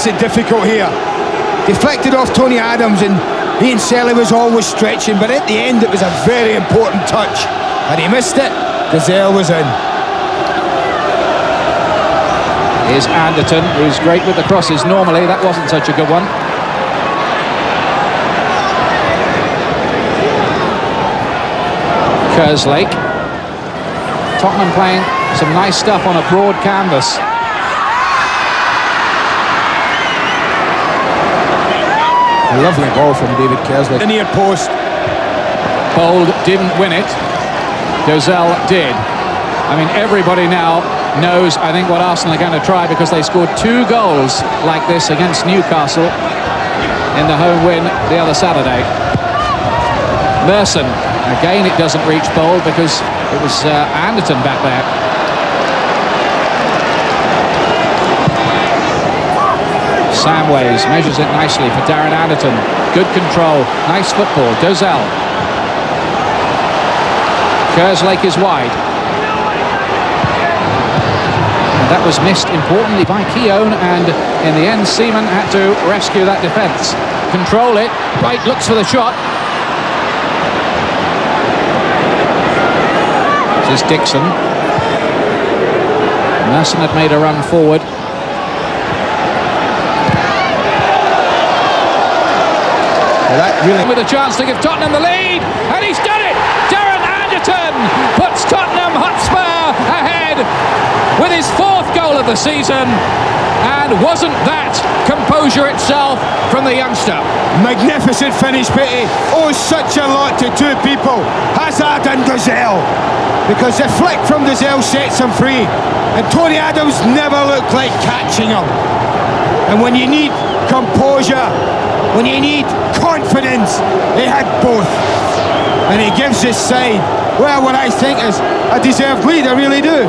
makes it difficult here. Deflected off Tony Adams, and Ian Selly was always stretching, but at the end it was a very important touch, and he missed it. Gazelle was in. Here's Anderton, who's great with the crosses normally. That wasn't such a good one. Kerslake. Tottenham playing some nice stuff on a broad canvas. A lovely ball from David Kerslake. The near post. Bold didn't win it. Dozell did. I mean, everybody now knows, I think, what Arsenal are going to try, because they scored 2 goals like this against Newcastle in the home win the other Saturday. Merson. Again, it doesn't reach Bold because it was Anderton back there. Samways measures it nicely for Darren Anderton. Good control, nice football. Dozell. Kerslake is wide. And that was missed importantly by Keown, and in the end Seaman had to rescue that defence. Control it. Right, looks for the shot. This is Dixon. Merson had made a run forward. With a chance to give Tottenham the lead, and he's done it! Darren Anderton puts Tottenham Hotspur ahead with his 4th goal of the season, and wasn't that composure itself from the youngster? Magnificent finish, Petty. Oh, such a lot to 2 people, Hazard and Gazelle, because the flick from Gazelle sets him free, and Tony Adams never looked like catching him. And when you need composure, when you need confidence, he had both, and he gives his side, well, what I think is a deserved lead. I really do.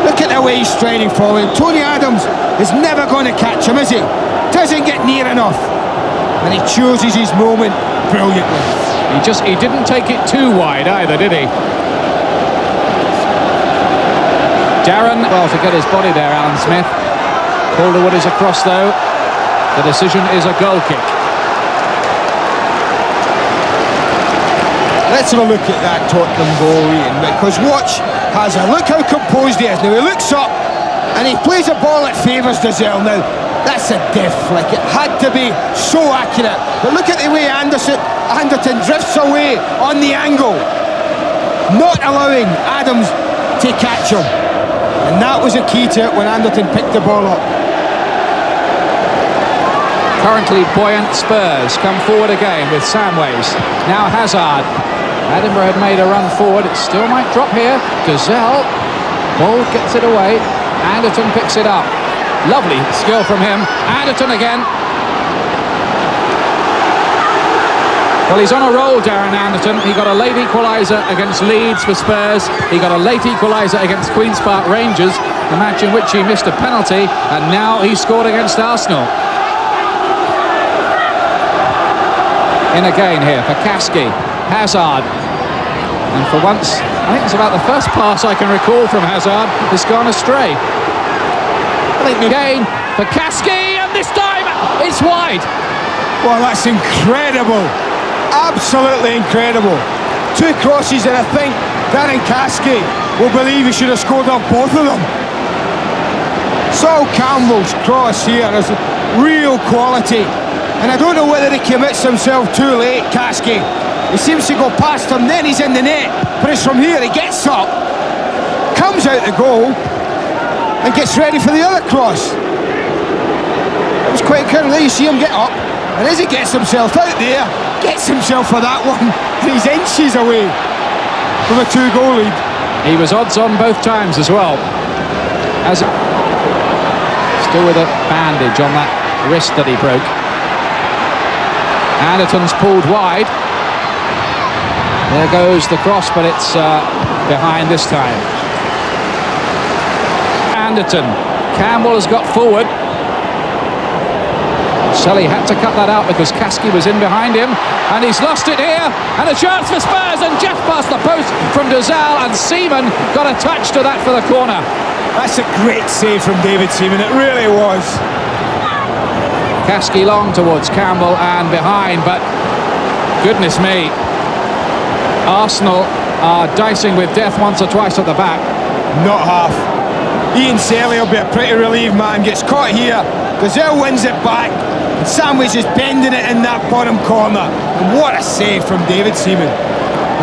Look at the way he's striding forward. Tony Adams is never going to catch him, is he? Doesn't get near enough, and he chooses his moment brilliantly. He didn't take it too wide either, did he? Darren, well, to get his body there, Alan Smith. Calderwood is across though. The decision is a goal kick. Let's have a look at that Tottenham goal, Ian, because watch Hazard. Look how composed he is. Now he looks up and he plays a ball that favours Dozell. Now that's a deft flick. It had to be so accurate. But look at the way Anderton drifts away on the angle, not allowing Adams to catch him. And that was a key to it when Anderton picked the ball up. Currently buoyant Spurs come forward again with Samways. Now Hazard. Edinburgh had made a run forward. It still might drop here. Gazelle. Bold gets it away. Anderton picks it up. Lovely skill from him. Anderton again. Well, he's on a roll, Darren Anderton. He got a late equaliser against Leeds for Spurs. He got a late equaliser against Queen's Park Rangers, the match in which he missed a penalty, and now he scored against Arsenal. In again here for Kasky. Hazard. And for once, I think it's about the first pass I can recall from Hazard, it's gone astray. I think again for Kasky, and this time it's wide. Well, that's incredible. Absolutely incredible. 2 crosses, and I think Darren Kasky will believe he should have scored on both of them. Sol Campbell's cross here is real quality. And I don't know whether he commits himself too late, Kasky. He seems to go past him, then he's in the net. But it's from here, he gets up, comes out the goal, and gets ready for the other cross. It was quite cool. There you see him get up, and as he gets himself out there, gets himself for that one, and he's inches away from a 2-goal lead. He was odds on both times as well. Still with a bandage on that wrist that he broke. Anderton's pulled wide. There goes the cross, but it's behind this time. Anderton. Campbell has got forward. Selly had to cut that out because Kasky was in behind him, and he's lost it here, and a chance for Spurs, and just past the post from Dozell, and Seaman got a touch to that for the corner. That's a great save from David Seaman, it really was. Kasky long towards Campbell and behind, but goodness me, Arsenal are dicing with death once or twice at the back. Not half. Ian Selly will be a pretty relieved man. Gets caught here. Gazelle wins it back. And Sandwich is bending it in that bottom corner. And what a save from David Seaman.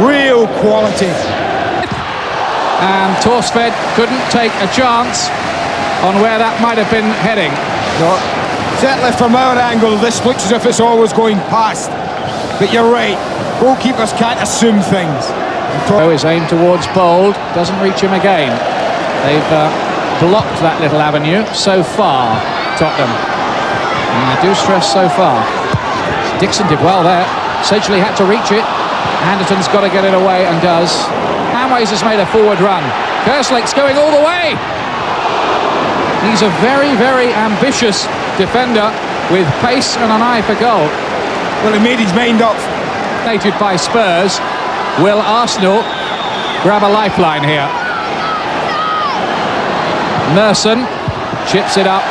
Real quality. And Torsved couldn't take a chance on where that might have been heading. No, certainly from our angle, this looks as if it's always going past. But you're right. Goalkeepers can't assume things. Is aimed towards Bold, doesn't reach him again. They've blocked that little avenue so far, Tottenham. And I do stress so far. Dixon did well there. Sedgley had to reach it. Anderton's got to get it away and does. Hamways has made a forward run. Kerslake's going all the way. He's a very, very ambitious defender with pace and an eye for goal. Well, he made his mind up. By Spurs. Will Arsenal grab a lifeline here? Merson chips it up,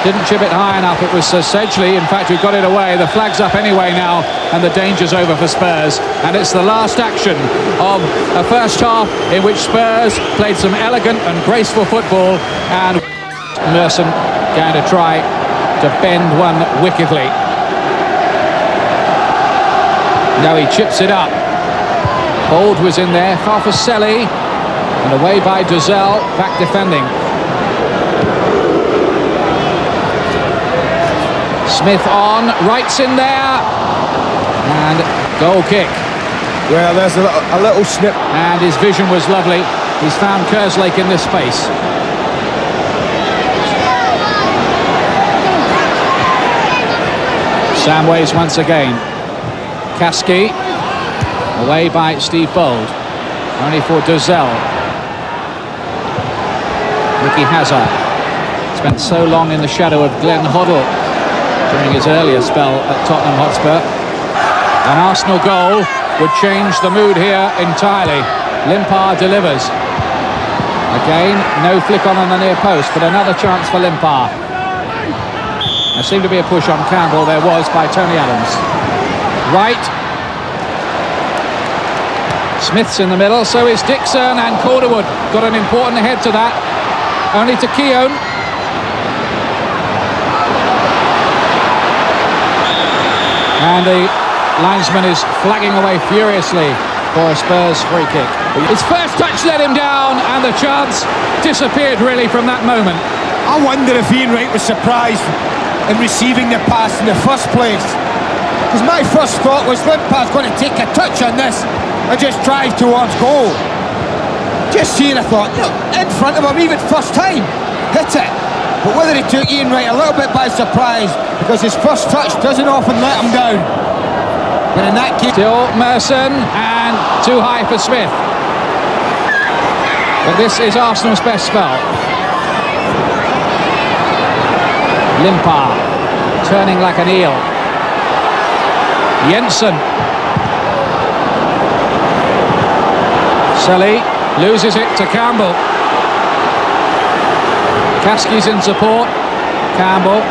didn't chip it high enough. It was Sedgley, in fact, who got it away. The flag's up anyway now, and the danger's over for Spurs. And it's the last action of a first half in which Spurs played some elegant and graceful football, and Merson going to try to bend one wickedly. Now he chips it up. Bold was in there, far for Selly, and away by Dozel, back defending. Smith on, Wright's in there, and goal kick. Well, there's a little snip. And his vision was lovely. He's found Kerslake in this space. Samways once again. Kasky. Away by Steve Bold. Only for Dozel. Mickey Hazard. Spent so long in the shadow of Glenn Hoddle during his earlier spell at Tottenham Hotspur. An Arsenal goal would change the mood here entirely. Limpar delivers. Again, no flick on the near post, but another chance for Limpar. There seemed to be a push on Campbell. There was by Tony Adams. Right. Smith's in the middle, so is Dixon, and Calderwood got an important head to that. Only to Keown. And the linesman is flagging away furiously for a Spurs free kick. His first touch let him down, and the chance disappeared really from that moment. I wonder if Ian Wright was surprised in receiving the pass in the first place. Because my first thought was Limpar's going to take a touch on this and just drive towards goal. Just seeing, I thought, look, in front of him, even first time, hit it. But whether he took Ian Wright a little bit by surprise, because his first touch doesn't often let him down. But in that case... Still Merson, and too high for Smith. But this is Arsenal's best spell. Limpar, turning like an eel. Jensen. Selly loses it to Campbell. Kasky's in support. Campbell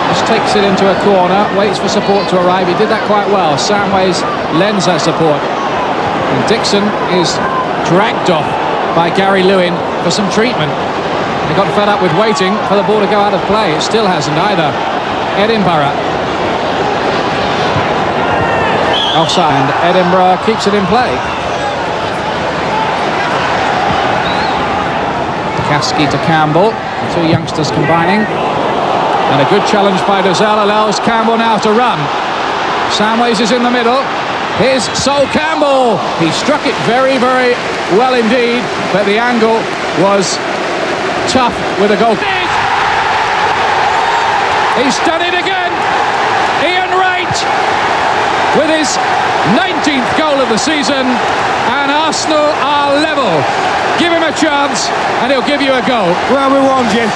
just takes it into a corner, waits for support to arrive. He did that quite well. Samways lends that support. And Dixon is dragged off by Gary Lewin for some treatment. They got fed up with waiting for the ball to go out of play. It still hasn't either. Edinburgh. Offside. And Edinburgh keeps it in play. Kasky to Campbell. The two youngsters combining. And a good challenge by Dozel allows Campbell now to run. Samways is in the middle. Here's Sol Campbell. He struck it very, very well indeed, but the angle was tough with a goal. He's done it again. Ian Wright with his 19th goal of the season, and Arsenal are level. Give him a chance and he'll give you a goal. Well, we warned you.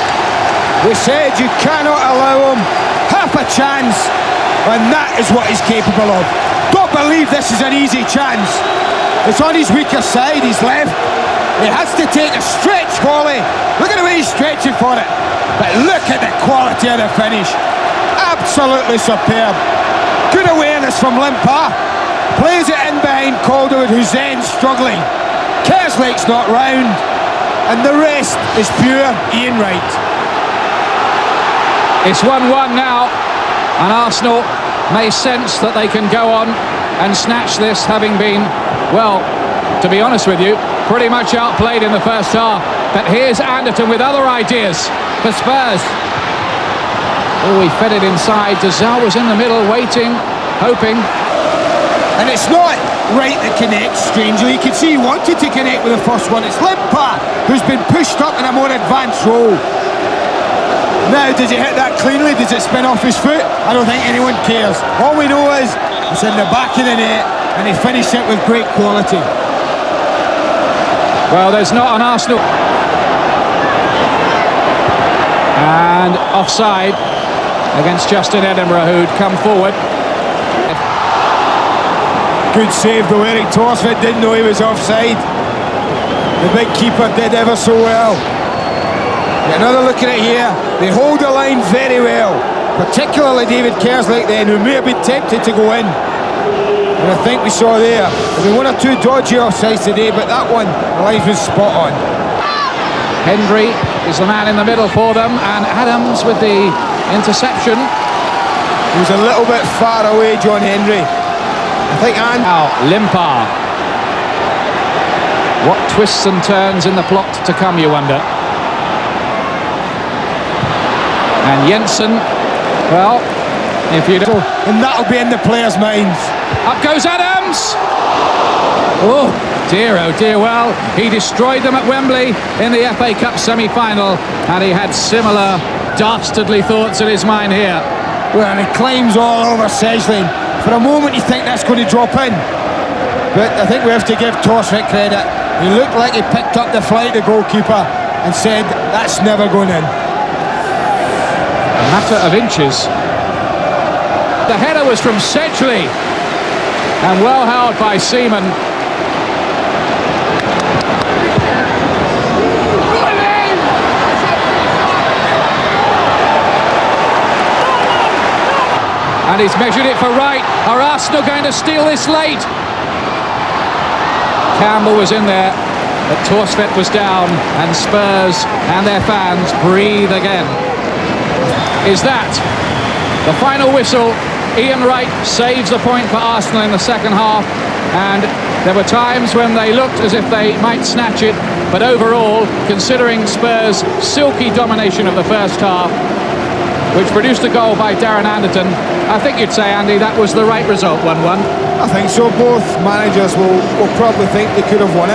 We said you cannot allow him half a chance, and that is what he's capable of. Don't believe this is an easy chance. It's on his weaker side, he's left. He has to take a stretch volley. Look at the way he's stretching for it. But look at the quality of the finish. Absolutely superb. Good awareness from Limpar. Plays it in behind Calderwood, who's then struggling. Kerslake's not round. And the rest is pure Ian Wright. It's 1-1 now. And Arsenal may sense that they can go on and snatch this, having been, well, to be honest with you, pretty much outplayed in the first half. But here's Anderton with other ideas for Spurs. Oh, he fed it inside. Desel was in the middle, waiting, hoping. And it's not Wright that connects, strangely. You can see he wanted to connect with the first one. It's Limpar who's been pushed up in a more advanced role. Now, does he hit that cleanly? Does it spin off his foot? I don't think anyone cares. All we know is it's in the back of the net and he finished it with great quality. Well, there's not an Arsenal. And offside against Justin Edinburgh, who'd come forward. Good save though. Eric Torsfitt didn't know he was offside. The big keeper did ever so well. Get another look at it here. They hold the line very well, particularly David Kerslake then, who may have been tempted to go in. And I think we saw there, there'll be one or two dodgy offsides today, but that one, the line was spot on. Hendry is the man in the middle for them, and Adams with the interception. He was a little bit far away, John Hendry. I think now Limpar. What twists and turns in the plot to come, you wonder. And Jensen, well, if you don't... And that'll be in the players' minds. Up goes Adams! Oh dear, well, he destroyed them at Wembley in the FA Cup semi-final, and he had similar dastardly thoughts in his mind here. Well, and he climbs all over Sedgley. For a moment you think that's going to drop in, but I think we have to give Torsfitt credit. He looked like he picked up the flight, the goalkeeper, and said, that's never going in. A matter of inches. The header was from Sedgley, and well held by Seaman. And he's measured it for Wright. Are Arsenal going to steal this late? Campbell was in there, but Torsfitt was down, and Spurs and their fans breathe again. Is that the final whistle? Ian Wright saves the point for Arsenal in the second half, and there were times when they looked as if they might snatch it, but overall, considering Spurs' silky domination of the first half, which produced a goal by Darren Anderton, I think you'd say, Andy, that was the right result, 1-1. I think so. Both managers will probably think they could have won it.